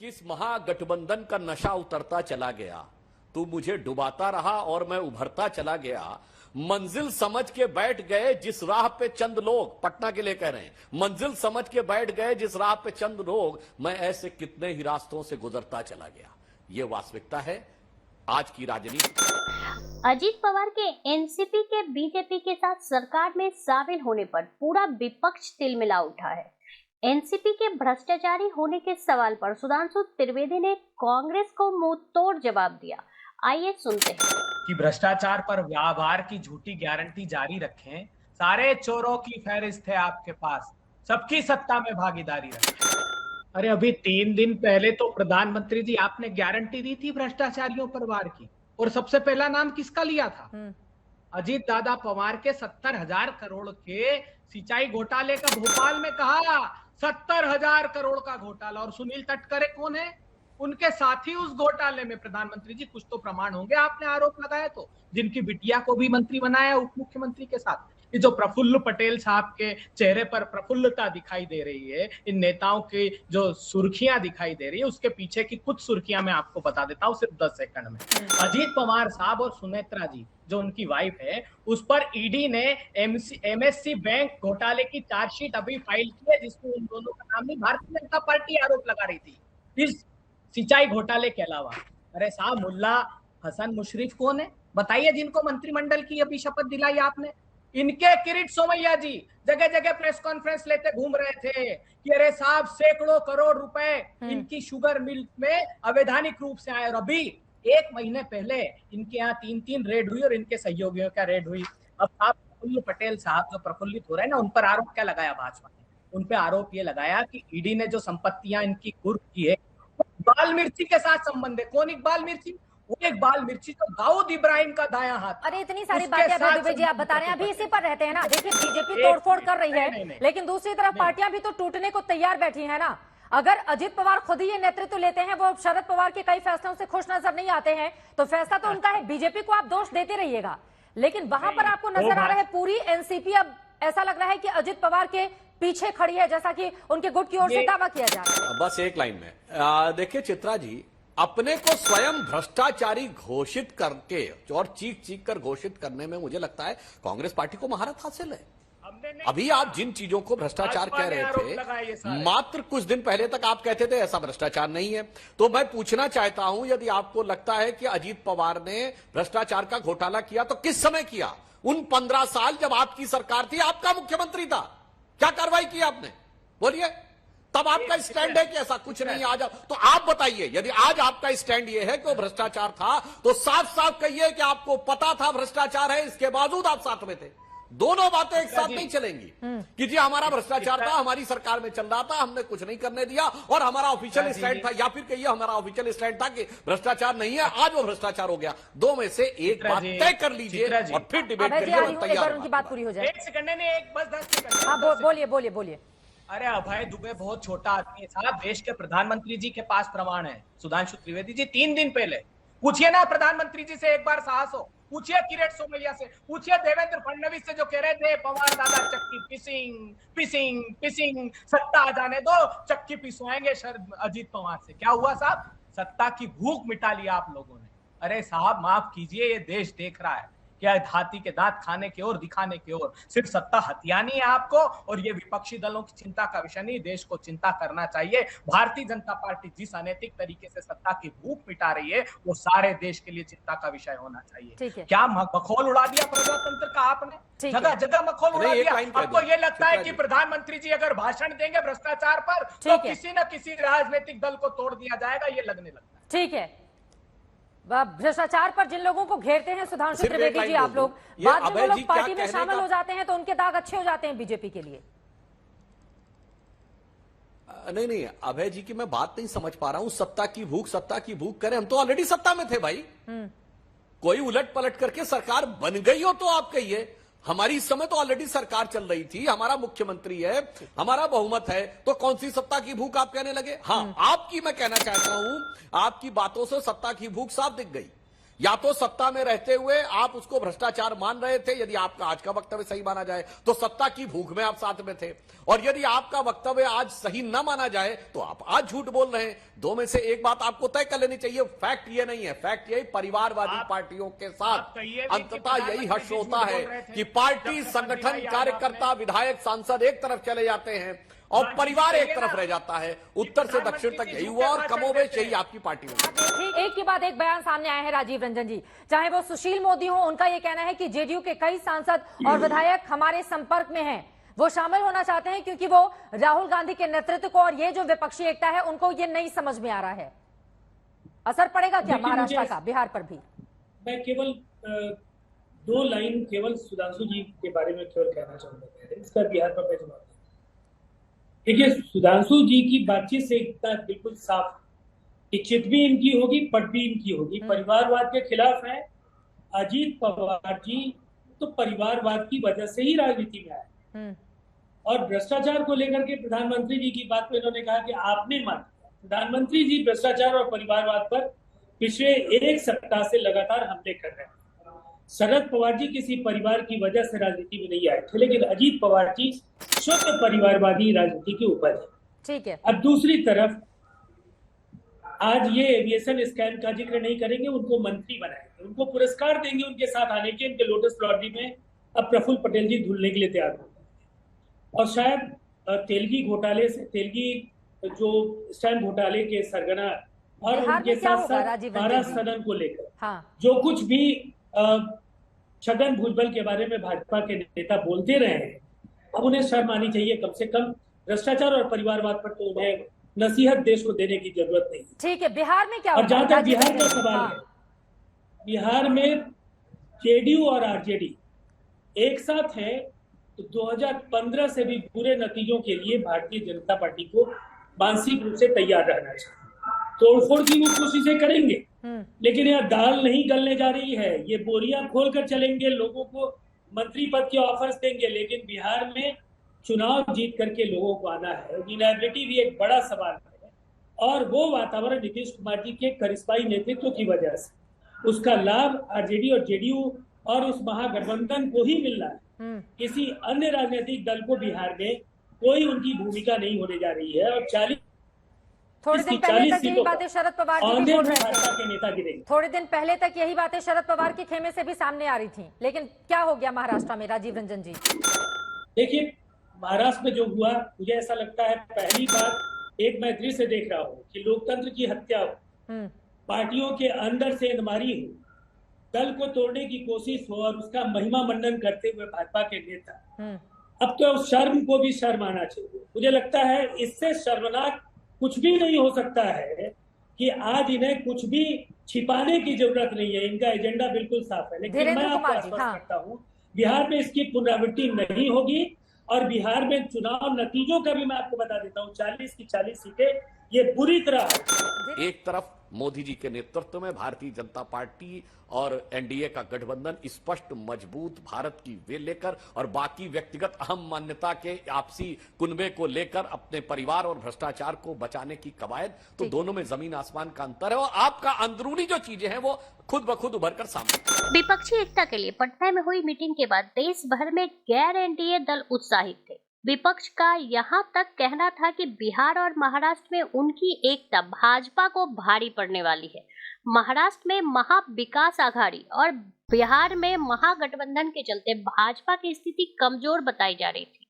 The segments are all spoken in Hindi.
किस महागठबंधन का नशा उतरता चला गया, तू मुझे डुबाता रहा और मैं उभरता चला गया। मंजिल समझ के बैठ गए जिस राह पे चंद लोग, पटना के लिए कह रहे हैं, मंजिल समझ के बैठ गए जिस राह पे चंद लोग, मैं ऐसे कितने ही रास्तों से गुजरता चला गया। ये वास्तविकता है आज की राजनीति। अजीत पवार के एनसीपी के बीजेपी के साथ सरकार में शामिल होने पर पूरा विपक्ष तिलमिला उठा है। एनसीपी के भ्रष्टाचारी होने के सवाल पर सुधांशु त्रिवेदी ने कांग्रेस को मुंह तोड़ जवाब दिया। आइए सुनते हैं। कि भ्रष्टाचार पर व्यवहार की झूठी गारंटी जारी रखें, सारे चोरों की फहरिस्त है आपके पास, सबकी सत्ता में भागीदारी रखें। अरे अभी 3 दिन पहले तो प्रधानमंत्री जी आपने गारंटी दी थी भ्रष्टाचारियों पर वार की, और सबसे पहला नाम किसका लिया था? अजीत दादा पवार के 70,000 करोड़ के सिंचाई घोटाले का भोपाल में कहा 70,000 करोड़ का घोटाला। और सुनील तटकरे कौन है? उनके साथी उस घोटाले में। प्रधानमंत्री जी कुछ तो प्रमाण होंगे, आपने आरोप लगाया तो, जिनकी बिटिया को भी मंत्री बनाया उप मुख्यमंत्री के साथ। ये जो प्रफुल्ल पटेल साहब के चेहरे पर प्रफुल्लता दिखाई दे रही है, इन नेताओं की जो सुर्खियां दिखाई दे रही है, उसके पीछे की कुछ सुर्खियां मैं आपको बता देता हूं सिर्फ 10 सेकंड में। अजीत पवार साहब और सुनेत्रा जी जो उनकी वाइफ है, उस पर ईडी ने एमएससी बैंक घोटाले की चार्जशीट अभी फाइल की है, जिसमें उन दोनों का नाम नहीं, भारतीय जनता पार्टी आरोप लगा रही थी इस सिंचाई घोटाले के अलावा। अरे साहब, मुल्ला हसन मुशर्रफ कौन है बताइए, जिनको मंत्रिमंडल की अभी शपथ दिलाई आपने? इनके किरीट सोमैया जी जगह जगह प्रेस कॉन्फ्रेंस लेते घूम रहे थे कि अरे साहब सैकड़ों करोड़ रुपए इनकी शुगर मिल में अवैधानिक रूप से आए। और अभी 1 महीने पहले इनके यहाँ 3 रेड हुई और इनके सहयोगियों का रेड हुई। अब आप प्रफुल्ल पटेल साहब जो प्रफुल्लित हो रहे हैं ना, उन पर आरोप क्या लगाया भाजपा ने? उन पर आरोप ये लगाया कि ईडी ने जो संपत्तियां इनकी कुर्क की है, इकबाल मिर्ची के साथ संबंध है। कौन इकबाल मिर्ची? वो इकबाल मिर्ची तो दाऊद इब्राहिम का दायां हाथ। अरे इतनी सारी बातें अभय दुबे जी आप बता रहे हैं, अभी इसी पर रहते हैं ना। देखिए बीजेपी तोड़फोड़ कर रही है, लेकिन दूसरी तरफ पार्टियां भी तो टूटने को तैयार बैठी है ना। अगर अजीत पवार खुद ही ये नेतृत्व लेते हैं, वो शरद पवार के कई फैसलों से खुश नजर नहीं आते हैं, तो फैसला तो उनका है। बीजेपी को आप दोष देते रहिएगा, लेकिन वहां पर आपको नजर आ रहा है पूरी एनसीपी अब ऐसा लग रहा है कि अजीत पवार के पीछे खड़ी है, जैसा कि उनके गुट की ओर से दावा किया जा रहा है। बस एक लाइन में देखिए चित्रा जी, अपने को स्वयं भ्रष्टाचारी घोषित करके और चीख चीख कर घोषित करने में मुझे लगता है कांग्रेस पार्टी को महारत हासिल है। अभी आप जिन चीजों को भ्रष्टाचार कह रहे थे, मात्र कुछ दिन पहले तक आप कहते थे ऐसा भ्रष्टाचार नहीं है। तो मैं पूछना चाहता हूं, यदि आपको लगता है कि अजीत पवार ने भ्रष्टाचार का घोटाला किया तो किस समय किया? उन 15 साल जब आपकी सरकार थी, आपका मुख्यमंत्री था, क्या कार्रवाई की आपने? बोलिए। तब आपका स्टैंड है कि ऐसा कुछ नहीं। आज तो आप बताइए, यदि आज आपका स्टैंड यह है कि वो भ्रष्टाचार था, तो साफ साफ कहिए कि आपको पता था भ्रष्टाचार है, इसके बावजूद आप साथ में थे। दोनों बातें एक साथ नहीं चलेंगी कि जी हमारा भ्रष्टाचार था, हमारी सरकार में चल रहा था, हमने कुछ नहीं करने दिया, और हमारा ऑफिशियल स्टैंड था, या फिर कहिए हमारा ऑफिशियल स्टैंड था कि भ्रष्टाचार नहीं है, आज वो भ्रष्टाचार हो गया। दो में से एक बात तय कर लीजिए और फिर डिबेट करिए। उनकी बात पूरी हो जाए। 1 सेकंड ने एक बस 10 सेकंड। हाँ बोलिए बोलिए बोलिए। अरे अभय दुबे बहुत छोटा आदमी है साहब, देश के प्रधानमंत्री जी के पास प्रमाण है। सुधांशु त्रिवेदी जी 3 दिन पहले पूछिए ना प्रधानमंत्री जी से, एक बार साहस हो, पूछिए किरीट सोमैया से, पूछिए देवेंद्र फडणवीस से जो कह रहे थे पवार दादा चक्की पिसिंग पिसिंग पिसिंग, सत्ता आ जाने दो चक्की पिसवाएंगे शरद अजीत पवार से। क्या हुआ साहब? सत्ता की भूख मिटा लिया आप लोगों ने। अरे साहब माफ कीजिए, ये देश देख रहा है क्या हाथी के दांत खाने की ओर, दिखाने की ओर। सिर्फ सत्ता हथियानी है आपको, और ये विपक्षी दलों की चिंता का विषय नहीं, देश को चिंता करना चाहिए। भारतीय जनता पार्टी जिस अनैतिक तरीके से सत्ता की भूख मिटा रही है, वो सारे देश के लिए चिंता का विषय होना चाहिए। क्या मखौल उड़ा दिया प्रजातंत्र का आपने? जगह जगह मखौल उड़ा दिया। आपको ये लगता है कि प्रधानमंत्री जी अगर भाषण देंगे भ्रष्टाचार पर तो किसी न किसी राजनीतिक दल को तोड़ दिया जाएगा, ये लगने लगता है। ठीक है, भ्रष्टाचार पर जिन लोगों को घेरते हैं सुधांशु त्रिवेदी जी आप लोग, बाद में वो लोग पार्टी में शामिल हो जाते हैं तो उनके दाग अच्छे हो जाते हैं बीजेपी के लिए। नहीं, अभय जी की मैं बात नहीं समझ पा रहा हूं। सत्ता की भूख करें, हम तो ऑलरेडी सत्ता में थे भाई। कोई उलट पलट करके सरकार बन गई हो तो आप कहिए, हमारी इस समय तो ऑलरेडी सरकार चल रही थी, हमारा मुख्यमंत्री है, हमारा बहुमत है, तो कौन सी सत्ता की भूख आप कहने लगे? हाँ, आपकी मैं कहना चाहता हूं, आपकी बातों से सत्ता की भूख साफ दिख गई या तो सत्ता में रहते हुए आप उसको भ्रष्टाचार मान रहे थे, यदि आपका आज का वक्तव्य सही माना जाए तो सत्ता की भूख में आप साथ में थे, और यदि आपका वक्तव्य आज सही न माना जाए तो आप आज झूठ बोल रहे हैं। दो में से एक बात आपको तय कर लेनी चाहिए। फैक्ट ये नहीं है, फैक्ट यही परिवारवादी पार्टियों के साथ अंततः यही हर्ष होता है कि पार्टी, संगठन, कार्यकर्ता, विधायक, सांसद एक तरफ चले जाते हैं और परिवार एक तरफ रह जाता है। उत्तर से दक्षिण तक यही हुआ और कमोबेश यही आपकी पार्टी में। ठीक, एक के बाद एक बयान सामने आए हैं राजीव रंजन जी, चाहे वो सुशील मोदी हो, उनका ये कहना है कि जेडीयू के कई सांसद और विधायक हमारे संपर्क में हैं, वो शामिल होना चाहते हैं क्योंकि वो राहुल गांधी के नेतृत्व को और ये जो विपक्षी एकता है उनको ये नहीं समझ में आ रहा है। असर पड़ेगा क्या महाराष्ट्र का, बिहार पर भी? मैं केवल 2 लाइन केवल सुधांशु जी के बारे में केवल कहना चाहूंगा, इसका बिहार पर मैं जवाब। देखिए, सुधांशु जी की बातचीत से इतना बिल्कुल साफ कि चित भी इनकी होगी, पट भी इनकी होगी। परिवारवाद के खिलाफ है। अजीत पवार जी तो परिवारवाद की वजह से ही राजनीति में आए, और भ्रष्टाचार को लेकर के प्रधानमंत्री जी की बात में इन्होंने कहा कि आपने मान लिया। प्रधानमंत्री जी भ्रष्टाचार और परिवारवाद पर पिछले 1 सप्ताह से लगातार हमले कर रहे हैं। शरद पवार जी किसी परिवार की वजह से राजनीति में नहीं आए थे, लेकिन अजीत पवार जी शुद्ध परिवारवादी राजनीति की उपज है। ठीक है। अब दूसरी तरफ आज ये एविएशन स्कैम का जिक्र नहीं करेंगे, उनको मंत्री बनाएंगे, उनको पुरस्कार देंगे उनके साथ आने के। उनके लोटस लॉटरी में अब प्रफुल्ल पटेल जी धुलने के लिए तैयार हो गए, और शायद तेलगी घोटाले से, तेलगी जो स्टैम्प घोटाले के सरगना और उनके साथ साथ 12 सदन को लेकर जो कुछ भी छगन भुजबल के बारे में भाजपा के नेता बोलते रहे हैं, अब उन्हें शर्म आनी चाहिए। कम से कम भ्रष्टाचार और परिवारवाद पर तो उन्हें नसीहत देश को देने की जरूरत नहीं। ठीक है, बिहार में क्या और जहां तक बिहार का सवाल है, बिहार में जेडीयू और आरजेडी एक साथ है, तो 2015 से भी बुरे नतीजों के लिए भारतीय जनता पार्टी को मानसिक रूप से तैयार रहना चाहिए। तोड़फोड़ की वो कोशिशें करेंगे, लेकिन यह दाल नहीं गलने जा रही है। ये बोरियां खोलकर चलेंगे, लोगों को मंत्री पद के ऑफर्स देंगे, लेकिन बिहार में चुनाव जीत करके लोगों को आना है। विनेबिलिटी भी एक बड़ा सवाल है, और वो वातावरण नीतीश कुमार जी के करिश्माई नेतृत्व की वजह से उसका लाभ आरजेडी और जेडीयू और उस महागठबंधन को ही मिल रहा है। किसी अन्य राजनीतिक दल को बिहार में कोई उनकी भूमिका नहीं होने जा रही है। और 40 थोड़े दिन पहले तक यही बातें शरद पवार जी भी बोल रहे थे। थोड़े दिन पहले तक यही बातें शरद पवार के खेमे से भी सामने आ रही थी, लेकिन क्या हो गया महाराष्ट्र में, राजीव रंजन जी? देखिए, महाराष्ट्र में जो हुआ, मुझे ऐसा लगता है पहली बार एक मैं दृश्य देख रहा हूँ कि लोकतंत्र की हत्या हो, पार्टियों के अंदर से इनमारी हो, दल को तोड़ने की कोशिश हो, और उसका महिमा मंडन करते हुए भाजपा के नेता। अब तो शर्म को भी शर्म आना चाहिए। मुझे लगता है इससे शर्मनाक कुछ भी नहीं हो सकता है कि आज इन्हें कुछ भी छिपाने की जरूरत नहीं है। इनका एजेंडा बिल्कुल साफ है। लेकिन मैं आपको आश्वस्त करता हूँ, बिहार में इसकी पुनरावृत्ति नहीं होगी। और बिहार में चुनाव नतीजों का भी मैं आपको बता देता हूँ, 40 की 40 सीटें ये बुरी तरह। एक तरफ मोदी जी के नेतृत्व में भारतीय जनता पार्टी और एनडीए का गठबंधन स्पष्ट मजबूत भारत की वे लेकर, और बाकी व्यक्तिगत अहम मान्यता के आपसी कुनबे को लेकर अपने परिवार और भ्रष्टाचार को बचाने की कवायद। तो दोनों में जमीन आसमान का अंतर है, और आपका अंदरूनी जो चीजें हैं वो खुद ब खुद उभर कर सामने। विपक्षी एकता के लिए पटना में हुई मीटिंग के बाद देश भर में गैर एनडीए दल उत्साहित थे। विपक्ष का यहाँ तक कहना था कि बिहार और महाराष्ट्र में उनकी एकता भाजपा को भारी पड़ने वाली है। महाराष्ट्र में महा विकास आघाड़ी और बिहार में महागठबंधन के चलते भाजपा की स्थिति कमजोर बताई जा रही थी,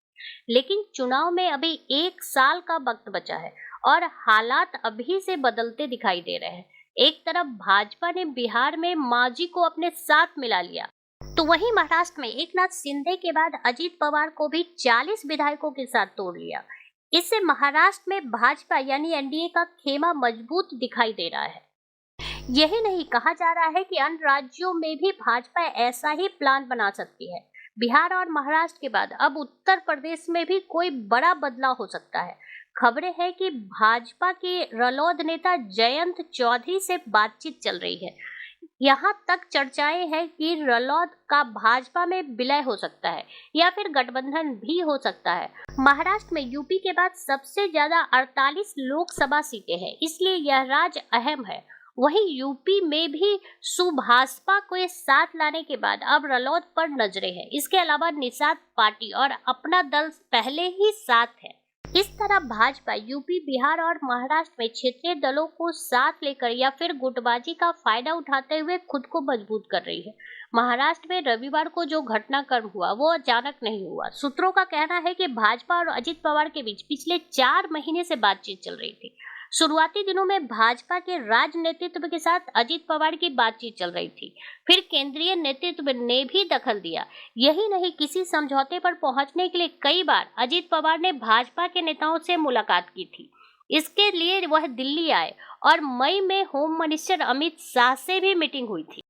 लेकिन चुनाव में अभी 1 साल का वक्त बचा है और हालात अभी से बदलते दिखाई दे रहे हैं। एक तरफ भाजपा ने बिहार में मांझी को अपने साथ मिला लिया, तो वहीं महाराष्ट्र में एकनाथ शिंदे के बाद अजीत पवार को भी 40 विधायकों के साथ तोड़ लिया। इससे महाराष्ट्र में भाजपा यानी एनडीए का खेमा मजबूत दिखाई दे रहा है। यही नहीं, कहा जा रहा है कि अन्य राज्यों में भी भाजपा ऐसा ही प्लान बना सकती है। बिहार और महाराष्ट्र के बाद अब उत्तर प्रदेश में भी कोई बड़ा बदलाव हो सकता है। खबरें हैं कि भाजपा के रलौद नेता जयंत चौधरी से बातचीत चल रही है। यहाँ तक चर्चाएं हैं कि रलौद का भाजपा में विलय हो सकता है या फिर गठबंधन भी हो सकता है। महाराष्ट्र में यूपी के बाद सबसे ज्यादा 48 लोकसभा सीटें हैं, इसलिए यह राज्य अहम है वहीं यूपी में भी सुभाषपा को साथ लाने के बाद अब रलौत पर नजरें हैं। इसके अलावा निषाद पार्टी और अपना दल पहले ही साथ है। इस तरह भाजपा यूपी, बिहार और महाराष्ट्र में क्षेत्रीय दलों को साथ लेकर या फिर गुटबाजी का फायदा उठाते हुए खुद को मजबूत कर रही है। महाराष्ट्र में रविवार को जो घटनाक्रम हुआ वो अचानक नहीं हुआ। सूत्रों का कहना है कि भाजपा और अजित पवार के बीच पिछले 4 महीने से बातचीत चल रही थी। शुरुआती दिनों में भाजपा के राज्य नेतृत्व के साथ अजित पवार की बातचीत चल रही थी, फिर केंद्रीय नेतृत्व ने भी दखल दिया। यही नहीं, किसी समझौते पर पहुंचने के लिए कई बार अजित पवार ने भाजपा के नेताओं से मुलाकात की थी। इसके लिए वह दिल्ली आए और मई में होम मिनिस्टर अमित शाह से भी मीटिंग हुई थी।